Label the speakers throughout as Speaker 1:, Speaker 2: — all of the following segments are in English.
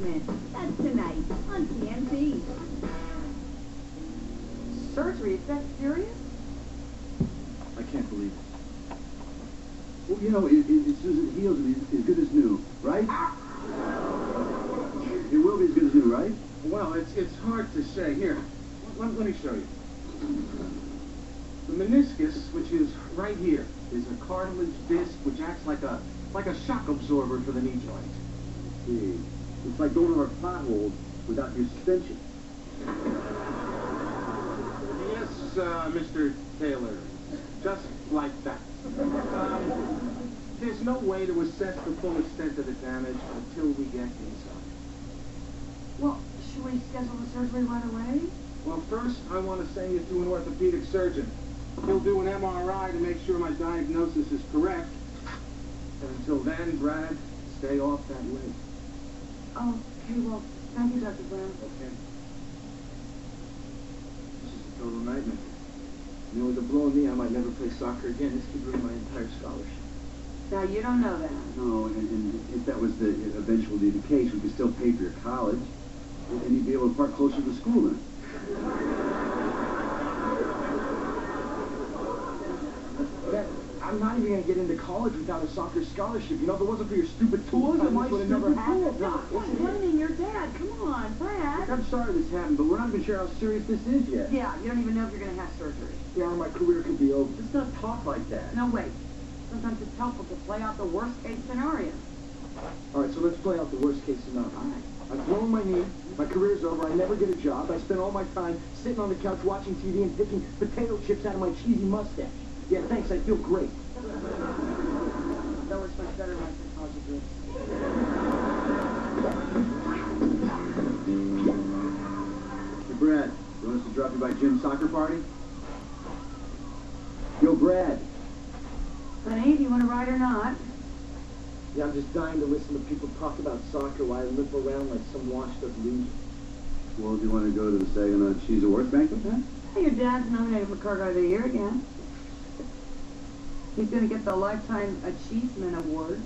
Speaker 1: basement. That's tonight on TNT.
Speaker 2: Surgery? Is that serious?
Speaker 3: I can't believe it. Well, you know, it's Susan Heels will be as good as new, right? It will be as good as new, right?
Speaker 4: Well, it's hard to say. Here, let me show you. The meniscus, which is right here, is a cartilage disc which acts like a shock absorber for the knee joint.
Speaker 3: See, it's like going over a pothole without your suspension.
Speaker 4: Yes, Mr. Taylor, just like that. There's no way to assess the full extent of the damage until we get inside.
Speaker 2: Well, should we schedule the surgery right away?
Speaker 4: Well, first, I want to send you to an orthopedic surgeon. He'll do an MRI to make sure my diagnosis is correct. And until then, Brad, stay off that leg.
Speaker 2: Oh, okay, well, thank you, Dr. Brown.
Speaker 4: Okay.
Speaker 3: This is a total nightmare. You know, with a blow in me, I might never play soccer again. This could ruin my entire scholarship.
Speaker 2: Now, you don't know that.
Speaker 3: No, and if that was the eventually the case, we could still pay for your college, and you'd be able to park closer to school then. I'm not even going to get into college without a soccer scholarship. You know, if it wasn't for your stupid tools, it would have never happened.
Speaker 2: Stop blaming your dad. Come on, Brad.
Speaker 3: I'm sorry this happened, but we're not even sure how serious this is yet.
Speaker 2: Yeah, you don't even know if you're going to have surgery.
Speaker 3: Yeah, my career could be over. Let's not talk like that.
Speaker 2: No, wait. Sometimes it's helpful to play out the worst-case scenario.
Speaker 3: All right, so let's play out the worst-case scenario.
Speaker 2: All right.
Speaker 3: I've blown my knee, my career's over, I never get a job, I spend all my time sitting on the couch watching TV and picking potato chips out of my cheesy mustache. Yeah, thanks, I feel great.
Speaker 2: That works much better in my psychology group.
Speaker 3: Hey, Brad, you want us to drop you by Jim's soccer party? Yo, Brad.
Speaker 2: Honey, do you want to ride or not?
Speaker 3: Yeah, I'm just dying to listen to people talk about soccer while I limp around like some washed-up loser. Well, do you want to go to the Saginaw Cheese Awards banquet then?
Speaker 2: Hey, your dad's nominated for Car Guy of the Year again. He's going to get the Lifetime Achievement Award.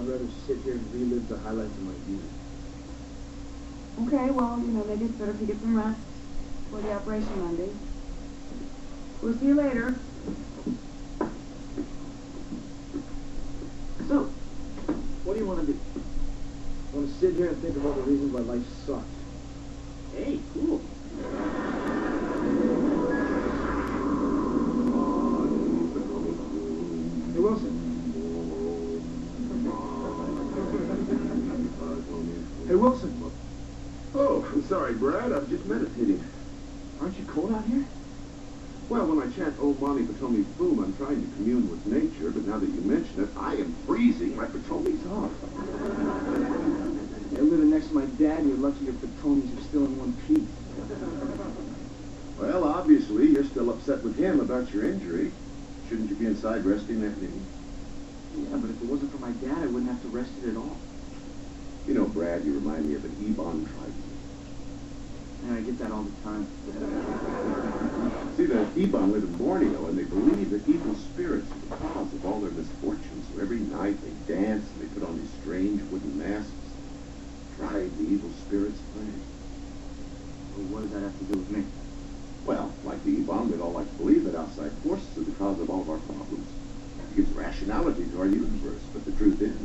Speaker 3: I'd rather sit here and relive the highlights of my youth.
Speaker 2: Okay, well, you know, maybe it's better if you get some rest for the operation Monday. We'll see you later.
Speaker 3: So, what do you want to do? Want to sit here and think of all the reasons why life sucks? Hey, cool. Hey, Wilson. Hey, Wilson.
Speaker 5: Oh, I'm sorry, Brad. I'm just meditating.
Speaker 3: Aren't you cold out here?
Speaker 5: Well, when I chant "Oh, Mommy Potomi's Boom," I'm trying to commune with nature, but now that you mention it, I am freezing. My Potomi's off.
Speaker 3: You're living next to my dad, and you're lucky your Patonis are still in one piece.
Speaker 5: Well, obviously, you're still upset with him about your injury. Shouldn't you be inside resting that knee?
Speaker 3: Yeah, but if it wasn't for my dad, I wouldn't have to rest it at all.
Speaker 5: You know, Brad, you remind me of an Ebon tribesman.
Speaker 3: And I get that all the time.
Speaker 5: See, the Ebon live in Borneo, and they believe that evil spirits are the cause of all their misfortunes. So every night they dance, and they put on these strange wooden masks to drive the evil spirits away.
Speaker 3: Well, what does that have to do with me?
Speaker 5: Well, like the Ebon, we'd all like to believe that outside forces are the cause of all of our problems. It gives rationality to our universe, but the truth is,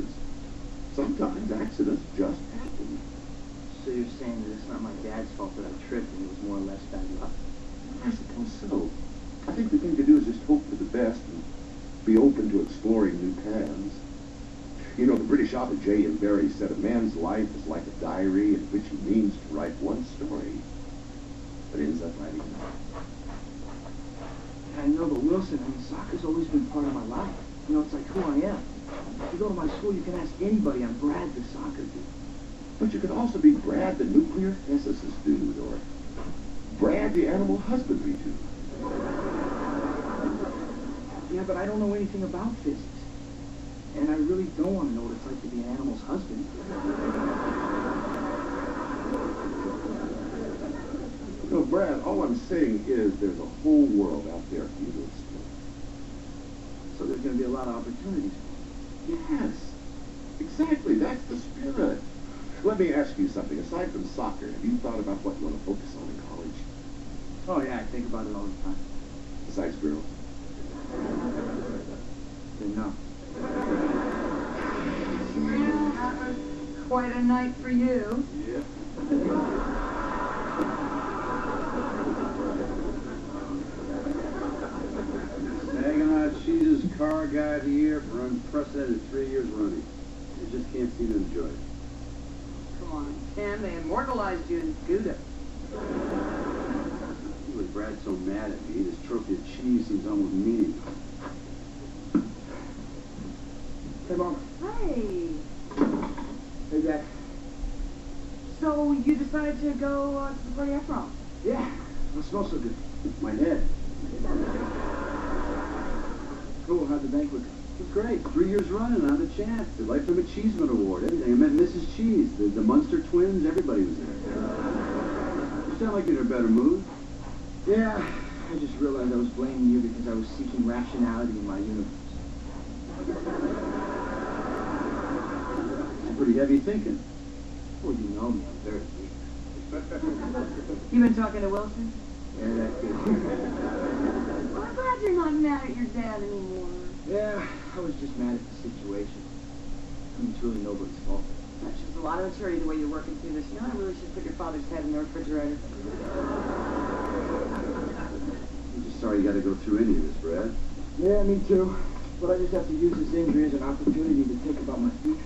Speaker 5: sometimes accidents just happen.
Speaker 3: So you're saying that it's not my dad's fault that I tripped and it was more or less bad luck?
Speaker 5: I suppose so. I think the thing to do is just hope for the best and be open to exploring new paths. You know, the British author J.M. Barrie said a man's life is like a diary in which he means to write one story, but ends up writing another.
Speaker 3: I know, but Wilson, I mean, soccer's always been part of my life. You know, it's like who I am. If you go to my school, you can ask anybody. I'm Brad the soccer dude.
Speaker 5: But you could also be Brad the nuclear physicist dude, or Brad the animal husbandry dude.
Speaker 3: Yeah, but I don't know anything about physics. And I really don't want to know what it's like to be an animal's husband.
Speaker 5: No, Brad, all I'm saying is there's a whole world out there for you to explore.
Speaker 3: So there's going to be a lot of opportunities.
Speaker 5: Yes. Exactly, that's the spirit. Let me ask you something. Aside from soccer, have you thought about what you want to focus on in college?
Speaker 3: Oh, yeah, I think about it all the time.
Speaker 5: Besides girls?
Speaker 3: No.
Speaker 2: Well, that was quite a night for you.
Speaker 5: Yeah.
Speaker 3: Saginaw Cheese's Car Guy of the Year for unprecedented 3 years running. You just can't seem to enjoy it.
Speaker 2: Come on, Ken, they immortalized you in Gouda.
Speaker 3: Why was Brad so mad at me? This trophy of cheese seems almost meaningless. Hey, Mom.
Speaker 2: Hey.
Speaker 3: Hey, Dad.
Speaker 2: So you decided to go to the party after all?
Speaker 3: Yeah, it smells so good. My head. Cool, how'd the banquet go? It was great. 3 years running, I had a chance. The Lifetime Achievement Award, everything. I met Mrs. Cheese, the Munster twins, everybody was there. You sound like you're in a better mood. Yeah, I just realized I was blaming you because I was seeking rationality in my universe. It's pretty heavy thinking. Well, you know me, I'm very deep.
Speaker 2: You been talking to Wilson?
Speaker 3: Yeah, that's good.
Speaker 2: Well, I'm glad you're not mad at your dad anymore.
Speaker 3: Yeah, I was just mad at the situation. I mean, it's really nobody's fault.
Speaker 2: That shows a lot of maturity the way you're working through this. You know, I really should put your father's head in the refrigerator.
Speaker 3: I'm just sorry you got to go through any of this, Brad. Yeah, me too. But I just have to use this injury as an opportunity to think about my future.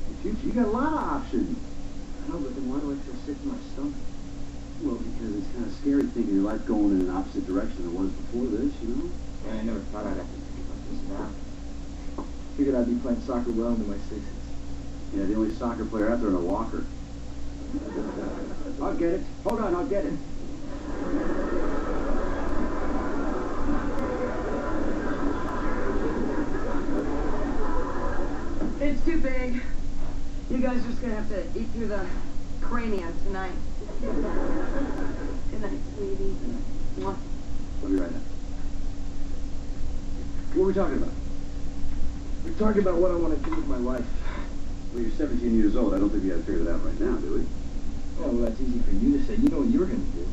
Speaker 3: The future? You got a lot of options. I know, but then why do I feel sick in my stomach? Well, because it's kind of scary thinking your life going in an opposite direction than it was before this, you know? Yeah, I never thought I'd have to think about this now. Figured I'd be playing soccer well into my 60s. Yeah, the only soccer player out there in a walker. I'll get it. Hold on, I'll get it.
Speaker 2: It's too big. You guys are just gonna have to eat through the cranium tonight. Good night, sweetie. Mwah.
Speaker 3: I'll be right back. What are we talking about? We're talking about what I want to do with my life. Well, you're 17 years old. I don't think you got to figure it out right now, do we? Oh, well, that's easy for you to say. You know what you were going to do.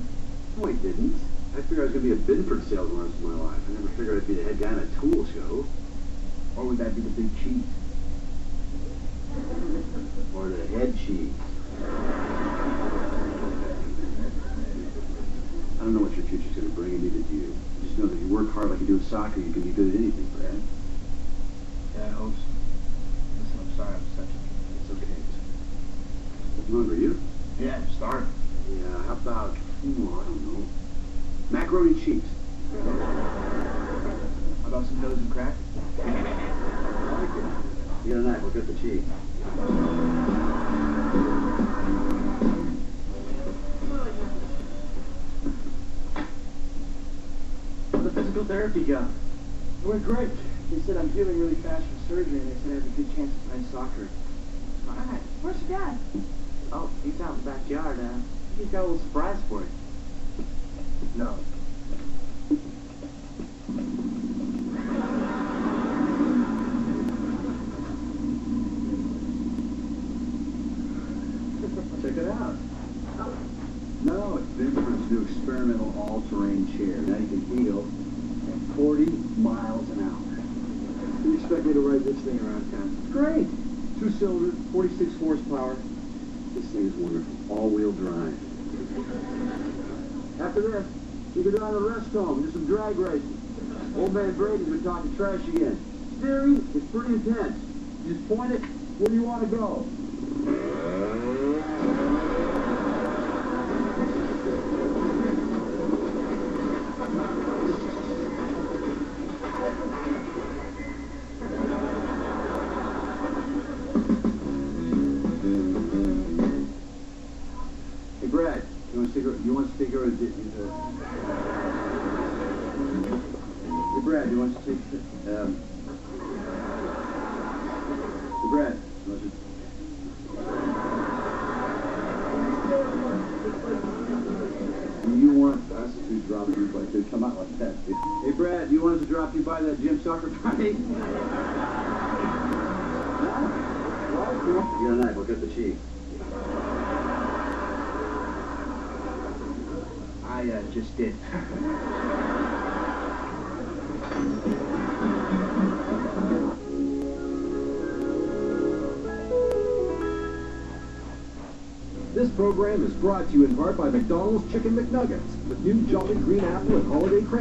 Speaker 3: No, I didn't. I figured I was going to be a Binford salesman the rest of my life. I never figured I'd be the head guy in a tool show. Or would that be the big cheese? Or the head cheese? I don't know what your future's going to bring, and neither do you. Just know that if you work hard like you do in soccer, you can be good at anything, Brad. Yeah, I hope so. Listen, I'm sorry I'm such a... It's okay. What's wrong with you? Yeah, I'm starving. Yeah, how about, I don't know, macaroni and cheese? How about some nose and crackers? I like it. You got a knife, we'll get the cheese. How'd the physical therapy go? It went great. They said I'm healing really fast from surgery, and they said I have a good chance of playing soccer.
Speaker 2: All right. Where's your dad?
Speaker 3: Oh, he's out in the backyard. He's got a little surprise for you. No. Check it out. No, it's Binford's new experimental all-terrain chair. Now you can wheel at 40 miles an hour. You expect me to ride this thing around town? It's great. 2-cylinder, 46 horsepower. This thing is wonderful. All-wheel drive. After this, you can go down to the rest home and do some drag racing. Old man Brady's been talking trash again. Steering is pretty intense. You just point it where you want to go. Hey, Brad, you want to stick her? Hey, Brad, you want to take? Hey, Brad, you want to? You want us to drop you by to come out like that? Hey, Brad, you want us to drop you by that gym soccer party? Huh? Get a knife, I'll cut the cheek.
Speaker 4: I just did.
Speaker 6: This program is brought to you in part by McDonald's Chicken McNuggets with new chocolate green apple and holiday cranberry.